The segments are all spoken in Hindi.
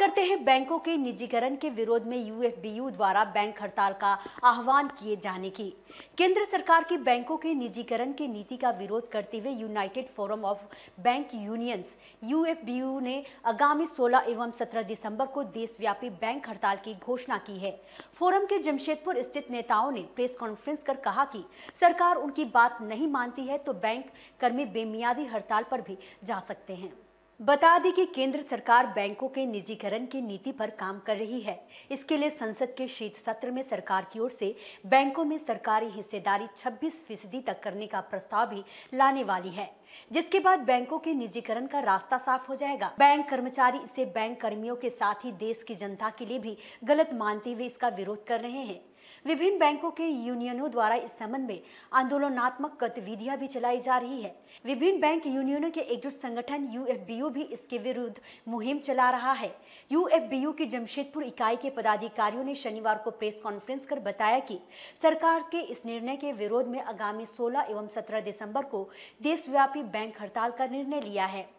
करते हैं बैंकों के निजीकरण के विरोध में यूएफबीयू द्वारा बैंक हड़ताल का आह्वान किए जाने की। केंद्र सरकार की बैंकों के निजीकरण की नीति का विरोध करते हुए United forum of bank unions UFBU ने आगामी 16 एवं 17 दिसंबर को देशव्यापी बैंक हड़ताल की घोषणा की है। फोरम के जमशेदपुर स्थित नेताओं ने प्रेस कॉन्फ्रेंस कर कहा कि सरकार उनकी बात नहीं मानती है तो बैंक कर्मी बेमियादी हड़ताल पर भी जा सकते हैं। बता दें कि केंद्र सरकार बैंकों के निजीकरण की नीति पर काम कर रही है। इसके लिए संसद के शीत सत्र में सरकार की ओर से बैंकों में सरकारी हिस्सेदारी 26% तक करने का प्रस्ताव भी लाने वाली है, जिसके बाद बैंकों के निजीकरण का रास्ता साफ हो जाएगा। बैंक कर्मचारी इसे बैंक कर्मियों के साथ ही देश की जनता के लिए भी गलत मानते हुए इसका विरोध कर रहे हैं। विभिन्न बैंकों के यूनियनों द्वारा इस संबंध में आंदोलनात्मक गतिविधियां भी चलाई जा रही है। विभिन्न बैंक यूनियनों के एकजुट संगठन यूएफबीयू भी इसके विरुद्ध मुहिम चला रहा है। यूएफबीयू की जमशेदपुर इकाई के पदाधिकारियों ने शनिवार को प्रेस कॉन्फ्रेंस कर बताया कि सरकार के इस निर्णय के विरोध में आगामी 16 एवं 17 दिसंबर को देशव्यापी बैंक हड़ताल का निर्णय लिया है।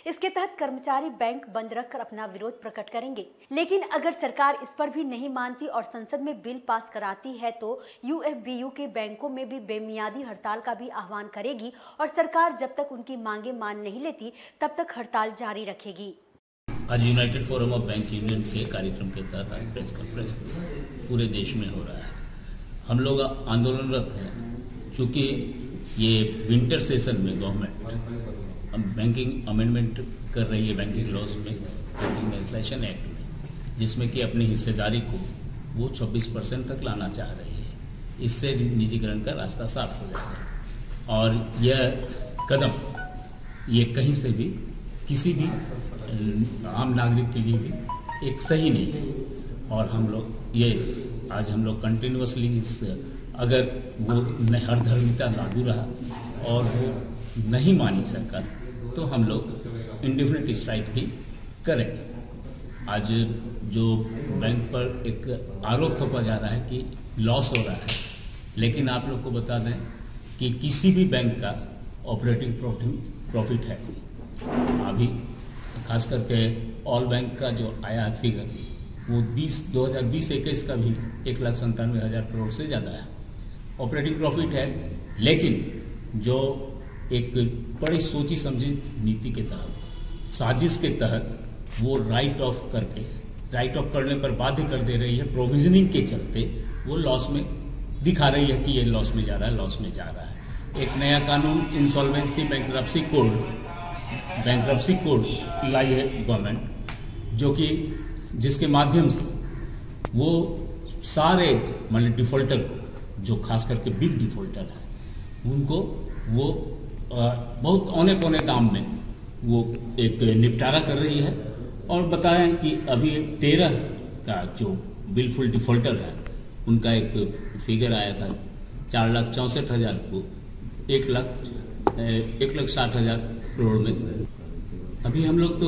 इसके तहत कर्मचारी बैंक बंद रखकर अपना विरोध प्रकट करेंगे। लेकिन अगर सरकार इस पर भी नहीं मानती और संसद में बिल पास कराती है तो यूएफबीयू के बैंकों में भी बेमियादी हड़ताल का भी आह्वान करेगी और सरकार जब तक उनकी मांगे मान नहीं लेती तब तक हड़ताल जारी रखेगी। आज United forum of bank union के कार्यक्रम के तहत प्रेस कॉन्फ्रेंस पूरे देश में हो रहा है। हम लोग आंदोलनरत हैं क्योंकि ये विंटर सेशन में गवर्नमेंट बैंकिंग अमेंडमेंट कर रही है बैंकिंग लॉज में, बैंकिंग लेजिस्लेशन एक्ट में, जिसमें कि अपनी हिस्सेदारी को वो 26% तक लाना चाह रही है। इससे निजीकरण का रास्ता साफ हो जाएगा और यह कदम ये कहीं से भी किसी भी आम नागरिक के लिए भी एक सही नहीं है। और हम लोग ये आज हम लोग कंटिन्यूसली इस अगर वो हरधर्मिता लागू रहा और वो नहीं मानी सरकार तो हम लोग इंडेफिनिट स्ट्राइक भी करेंगे। आज जो बैंक पर एक आरोप थोपा जा रहा है कि लॉस हो रहा है, लेकिन आप लोग को बता दें कि किसी भी बैंक का ऑपरेटिंग प्रॉफिट है। अभी खास करके ऑल बैंक का जो आया है फिगर वो 2020-21 का भी 1,97,000 करोड़ से ज़्यादा है ऑपरेटिंग प्रॉफिट है। लेकिन जो एक बड़ी सोची समझी नीति के तहत, साजिश के तहत वो राइट ऑफ करने पर बाध्य कर दे रही है। प्रोविजनिंग के चलते वो लॉस में दिखा रही है कि ये लॉस में जा रहा है। एक नया कानून इंसॉल्वेंसी बैंक्रप्सी कोड लाई है गवर्नमेंट, जो कि जिसके माध्यम से वो सारे मतलब डिफॉल्टर जो खास करके बिग डिफॉल्टर है उनको वो बहुत औने पौने दाम में वो एक निपटारा कर रही है। और बताएं कि अभी 13 का जो बिलफुल डिफॉल्टर है उनका एक फिगर आया था 4,64,000 को 1,60,000 करोड़ में। अभी हम लोग तो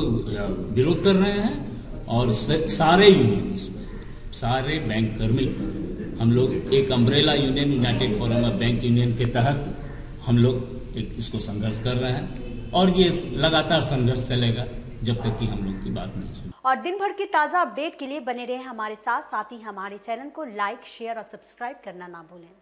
विरोध कर रहे हैं और सारे यूनियन सारे बैंक कर्मी हम लोग एक umbrella union United forum of bank union के तहत हम लोग एक इसको संघर्ष कर रहे हैं और ये लगातार संघर्ष चलेगा जब तक कि हम लोग की बात नहीं सुने। और दिन भर की ताज़ा अपडेट के लिए बने रहे हमारे साथ ही हमारे चैनल को लाइक, शेयर और सब्सक्राइब करना ना भूलें।